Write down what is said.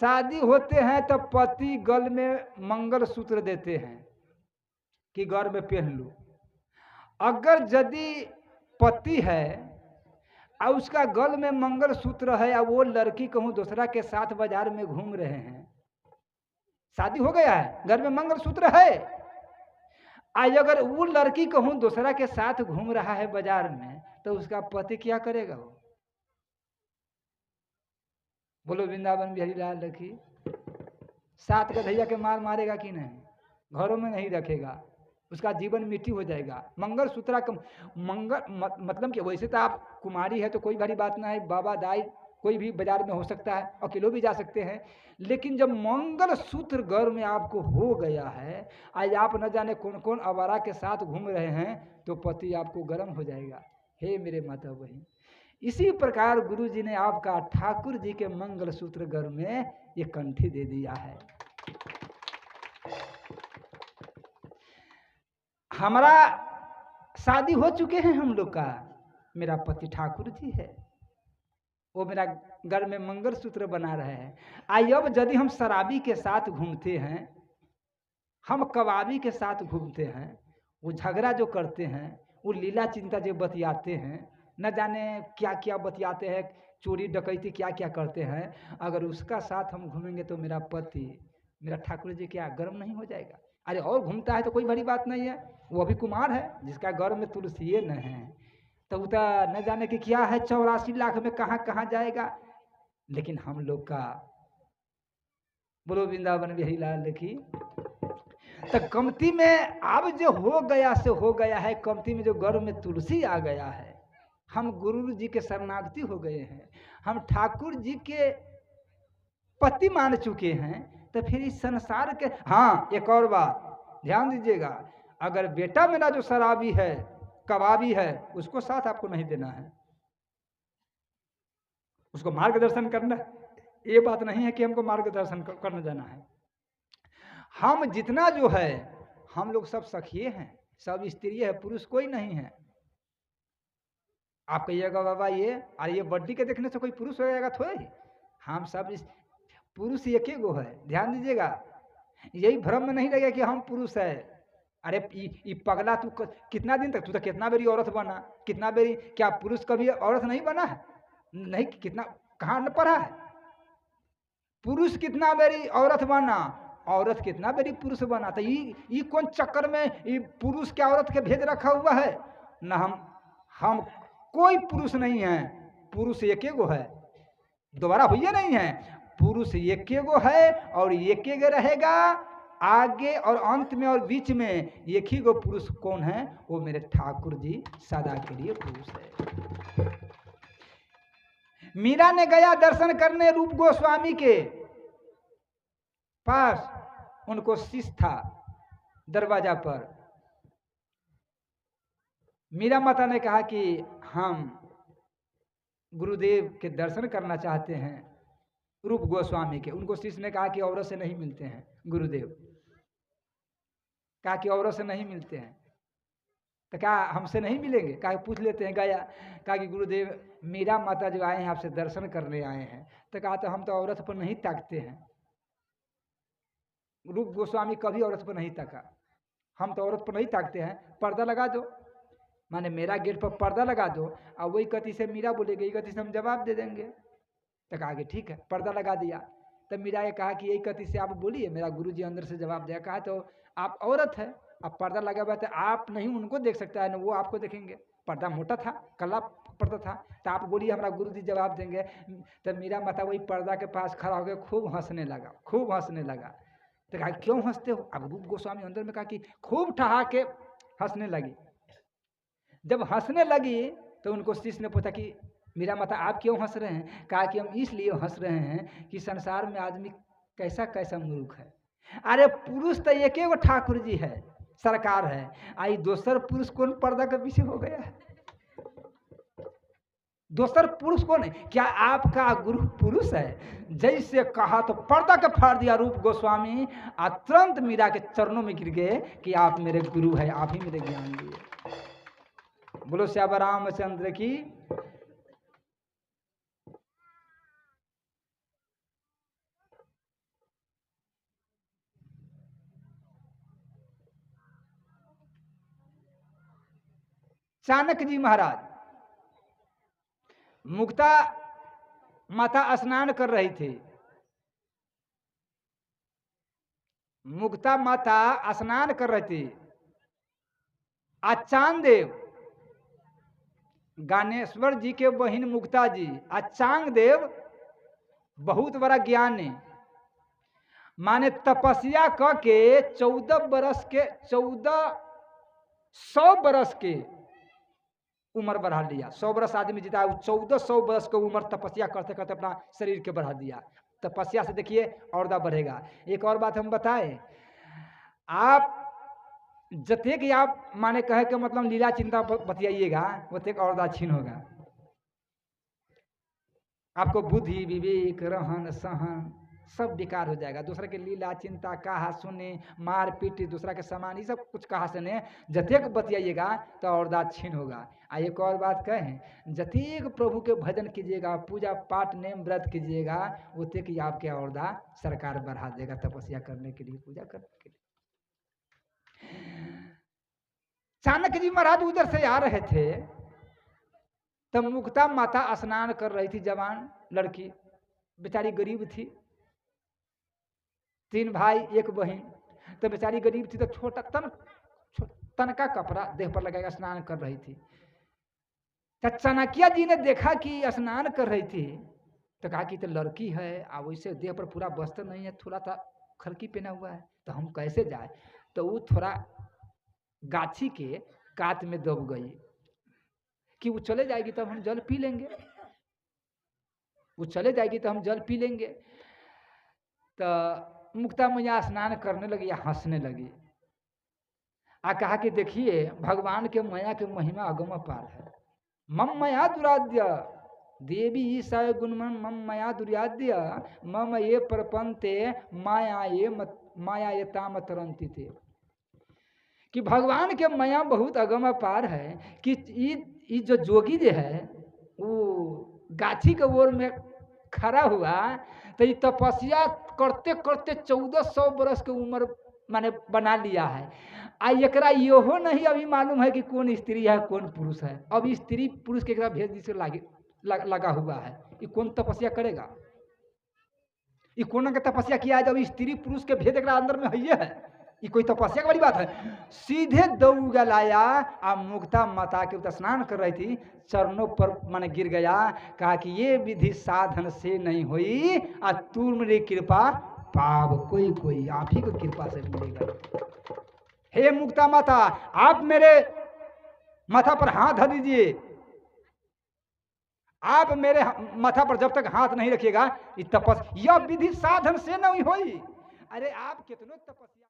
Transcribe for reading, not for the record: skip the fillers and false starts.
शादी होते हैं तो पति गल में मंगल सूत्र देते हैं कि घर में पहन लो। अगर यदि पति है और उसका गल में मंगल सूत्र है और वो लड़की कहूं दूसरा के साथ बाजार में घूम रहे हैं, शादी हो गया है, घर में मंगल सूत्र है, आज अगर वो लड़की कहूं दूसरा के साथ घूम रहा है बाजार में, तो उसका पति क्या करेगा? वो बोलो वृंदावन बिहारी लाल की। 7 गधैया के मार मारेगा कि नहीं? घरों में नहीं रखेगा, उसका जीवन मिट्टी हो जाएगा। मंगल सूत्र का मतलब कि वैसे तो आप कुमारी है तो कोई बड़ी बात ना है, बाबा दाई कोई भी बाजार में हो सकता है, अकेले भी जा सकते हैं, लेकिन जब मंगल सूत्र घर में आपको हो गया है, आज आप न जाने कौन कौन आवारा के साथ घूम रहे हैं, तो पति आपको गर्म हो जाएगा। हे मेरे माता बहन, इसी प्रकार गुरु जी ने आपका ठाकुर जी के मंगल सूत्र घर में ये कंठी दे दिया है। हमारा शादी हो चुके हैं हम लोग का, मेरा पति ठाकुर जी है, वो मेरा घर में मंगल सूत्र बना रहे हैं। आई अब यदि हम शराबी के साथ घूमते हैं, हम कबाबी के साथ घूमते हैं, वो झगड़ा जो करते हैं, वो लीला चिंता जो बतियाते हैं, न जाने क्या क्या बतियाते हैं, चोरी डकैती क्या क्या करते हैं, अगर उसका साथ हम घूमेंगे तो मेरा पति, मेरा ठाकुर जी क्या गर्म नहीं हो जाएगा? अरे और घूमता है तो कोई बड़ी बात नहीं है, वो अभी कुमार है, जिसका घर में तुलसी न है, तो वो न जाने कि क्या है, 84 लाख में कहाँ कहाँ जाएगा। लेकिन हम लोग का बोलो वृंदावन बिहारी लाल की। तो कमती में अब जो हो गया से हो गया है, कमती में जो घर में तुलसी आ गया है, हम गुरु जी के शरणागति हो गए हैं, हम ठाकुर जी के पति मान चुके हैं, तो फिर इस संसार के। हाँ, एक और बात ध्यान दीजिएगा, अगर बेटा मेरा जो शराबी है, कबाबी है, उसको साथ आपको नहीं देना है, उसको मार्गदर्शन करना, ये बात नहीं है कि हमको मार्गदर्शन करने जाना है। हम जितना जो है, हम लोग सब सखिए हैं, सब स्त्री है, पुरुष कोई नहीं है। आप कहिएगा बाबा ये, अरे ये बड्डी के देखने से कोई पुरुष हो जाएगा थोड़ा ही, हम सब पुरुष एक ही गो है। ध्यान दीजिएगा, यही भ्रम में नहीं लगेगा कि हम पुरुष है। अरे ये पगला, तू कितना दिन तक, तू तो कितना बेरी औरत बना, कितना बेरी, क्या पुरुष कभी औरत नहीं बना है? नहीं, कितना कहाँ न पढ़ा है? पुरुष कितना बेरी औरत बना, औरत कितना बेरी पुरुष बना। तो ये कौन चक्कर में ये पुरुष क्या औरत के भेज रखा हुआ है? न हम कोई पुरुष नहीं है, पुरुष एक गो है, दोबारा हुई नहीं है, पुरुष एक गो है और एक गो रहेगा, आगे और अंत में और बीच में एक ही गो पुरुष कौन है? वो मेरे ठाकुर जी सदा के लिए पुरुष है। मीरा ने गया दर्शन करने रूप गोस्वामी के पास, उनको शिष्य था दरवाजा पर। मीरा माता ने कहा कि हम गुरुदेव के दर्शन करना चाहते हैं, रूप गोस्वामी के। उनको शिष्य ने कहा कि औरत से नहीं मिलते हैं गुरुदेव, कहा कि औरत से नहीं मिलते हैं। तो क्या हमसे नहीं मिलेंगे? कहा पूछ लेते हैं। गया, कहा कि गुरुदेव मीरा माता जो आए हैं आपसे दर्शन करने आए हैं। तो कहा तो हम तो औरत पर नहीं ताकते हैं। रूप गोस्वामी कभी औरत पर नहीं ताका, हम तो औरत पर नहीं ताकते हैं, पर्दा लगा दो, माने मेरा गेट पर पर्दा लगा दो, और वही गति से मीरा बोलेगी, गति से हम जवाब दे देंगे। तो कहा कि ठीक है, पर्दा लगा दिया। तब मीरा ने कहा कि यही गति से आप बोलिए, मेरा गुरुजी अंदर से जवाब दिया। कहा तो आप औरत है, अब पर्दा लगा हुआ था, आप नहीं उनको देख सकता है ना वो आपको देखेंगे, पर्दा मोटा था, कला पर्दा था, तो आप बोलिए हमारा गुरुजी जवाब देंगे। तब मीरा माता वही पर्दा के पास खड़ा होकर खूब हंसने लगा, खूब हंसने लगा। तो कहा क्यों हंसते हो? अब रूप गोस्वामी अंदर में कहा कि खूब ठहाके हंसने लगी। जब हंसने लगी तो उनको शिष्य ने पूछा कि मीरा माता आप क्यों हंस रहे हैं? कहा कि हम इसलिए हंस रहे हैं कि संसार में आदमी कैसा कैसा मूर्ख है। अरे पुरुष तो एक ही ठाकुर जी है, सरकार है, आई दोसर पुरुष कौन पर्दा के पीछे हो गया है? दोसर पुरुष कौन है? क्या आपका गुरु पुरुष है? जैसे कहा तो पर्दा के फाड़ दिया रूप गोस्वामी, और तुरंत मीरा के चरणों में गिर गए कि आप मेरे गुरु है, आप ही मेरे ज्ञान दिए। बोलो श्याम रामचंद्र की। चाणक्य जी महाराज, मुक्ता माता स्नान कर रही थी। मुक्ता माता स्नान कर रही थी। चांग देव, ज्ञानेश्वर जी के बहन मुक्ता जी, चांग देव बहुत बड़ा ज्ञान है, माने तपस्या क के 14 बरस के 1400 बरस के उम्र बढ़ा लिया। 100 बरस आदमी जीता है, 1400 बरस की उम्र तपस्या करते करते अपना शरीर के बढ़ा दिया। तपस्या से देखिए औरदा बढ़ेगा। एक और बात हम बताएं, आप जतेक आप माने कहे के मतलब लीला चिंता बतियाइएगा उतने औरदा छीन होगा। आपको बुद्धि विवेक रहन सहन सब बेकार हो जाएगा। दूसरा के लीला चिंता कहा सुने, मार पीट दूसरा के सामान, ये सब कुछ कहा सुने, जतेक बतियाइएगा तो औरदा छीन होगा। एक और बात कहें, जतेक प्रभु के भजन कीजिएगा, पूजा पाठ नेम व्रत कीजिएगा, उतने की आपके औरदा सरकार बढ़ा देगा तपस्या करने के लिए, पूजा करने के लिए। चाणक्य जी महाराज उधर से आ रहे थे, तब मुक्ता माता स्नान कर रही थी। जवान लड़की, बेचारी गरीब थी, 3 भाई 1 बहन, तो बेचारी गरीब थी, तो छोटा तनका कपड़ा देह पर लगाकर स्नान कर रही थी। तो चाणक्य जी ने देखा कि स्नान कर रही थी, तो कहा कि तो लड़की है, अब वैसे देह पर पूरा वस्त्र नहीं है, थोड़ा सा खरकी पहना हुआ है, तो हम कैसे जाए। तो वो थोड़ा गाछी के कात में दब गई कि वो चले जाएगी तब हम जल पी लेंगे, वो चले जाएगी तो हम जल पी लेंगे। तो मुक्ता मैया स्नान करने लगी या हंसने लगी, कहा कि देखिए भगवान के माया के महिमा अगम पार है। मम मया दुराद्य देवी ईसा गुणमन मम मया दुर्याद्य मम ये प्रपंते माया ये ताम तरंती थे, कि भगवान के माया बहुत अगम पार है। कि ये जो जोगी जो है वो गाछी के ओर में खड़ा हुआ, तो ये तपस्या करते करते 1400 बरस के उम्र माने बना लिया है। एकरा यो नहीं अभी मालूम है कि कौन स्त्री है कौन पुरुष है। अब स्त्री पुरुष के भेद जिसे लगा हुआ है, ये कौन तपस्या करेगा, ये कौन का तपस्या किया है। जब स्त्री पुरुष के भेद अंदर में है, ये कोई तपस्या वाली बात है। सीधे दौड़ लाया, आ मुक्ता माता के स्नान कर रही थी, चरणों पर मन गिर गया, कहा कि ये विधि साधन से नहीं हुई, आ तुमरी कृपा पाव कोई कोई, आप ही को कृपा से मिलेगा। हे मुक्ता माता, आप मेरे माथा पर हाथ धर दीजिए। आप मेरे माथा पर जब तक हाथ नहीं रखिएगा, यह विधि साधन से नहीं हुई। अरे आप कितनों तपस्या